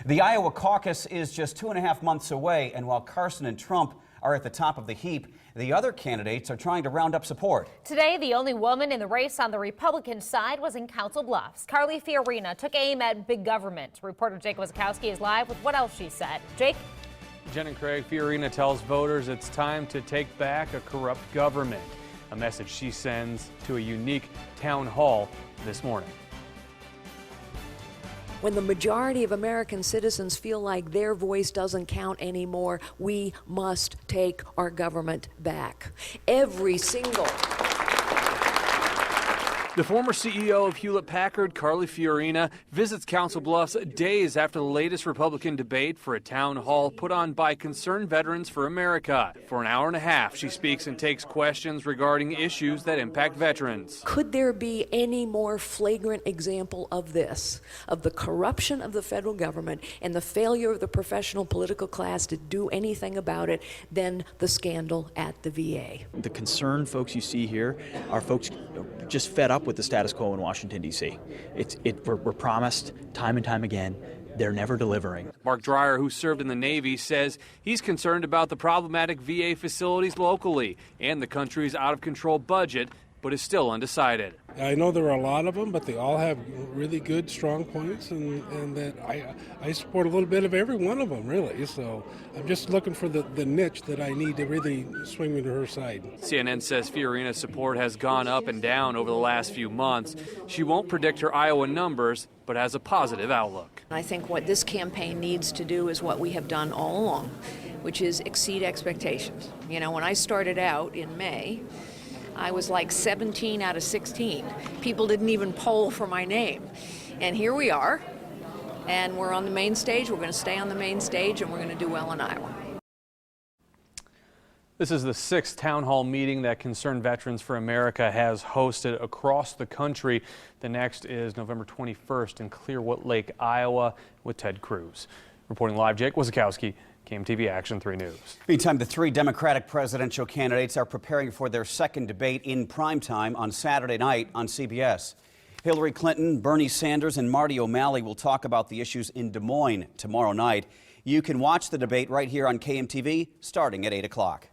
The Iowa caucus is just 2.5 months away, and while Carson and Trump are at the top of the heap, the other candidates are trying to round up support. Today, the only woman in the race on the Republican side was in Council Bluffs. Carly Fiorina took aim at big government. Reporter Jake Wazakowski is live with what else she said. Jake? Jen and Craig, Fiorina tells voters it's time to take back a corrupt government, a message she sends to a unique town hall this morning. When the majority of American citizens feel like their voice doesn't count anymore, we must take our government back. Every single. The former CEO of Hewlett-Packard, Carly Fiorina, visits Council Bluffs days after the latest Republican debate for a town hall put on by Concerned Veterans for America. For an hour and a half, she speaks and takes questions regarding issues that impact veterans. Could there be any more flagrant example of this, of the corruption of the federal government and the failure of the professional political class to do anything about it than the scandal at the VA? The concerned folks you see here are folks just fed up with the status quo in Washington, D.C. We're promised time and time again. They're never delivering. Mark Dreyer, who served in the Navy, says he's concerned about the problematic VA facilities locally and the country's out-of-control budget, but is still undecided. I know there are a lot of them, but they all have really good, strong points, and that I support a little bit of every one of them, really. So I'm just looking for the niche that I need to really swing me to her side. CNN says Fiorina's support has gone up and down over the last few months. She won't predict her Iowa numbers, but has a positive outlook. I think what this campaign needs to do is what we have done all along, which is exceed expectations. You know, when I started out in May, I was like 17 out of 16. People didn't even poll for my name. And here we are, and we're on the main stage. We're going to stay on the main stage, and we're going to do well in Iowa. This is the 6th town hall meeting that Concerned Veterans for America has hosted across the country. The next is November 21st in Clearwood Lake, Iowa, with Ted Cruz. Reporting live, Jake Wazakowski, KMTV Action 3 News. Meantime, the 3 Democratic presidential candidates are preparing for their second debate in primetime on Saturday night on CBS. Hillary Clinton, Bernie Sanders, and Marty O'Malley will talk about the issues in Des Moines tomorrow night. You can watch the debate right here on KMTV starting at 8 o'clock.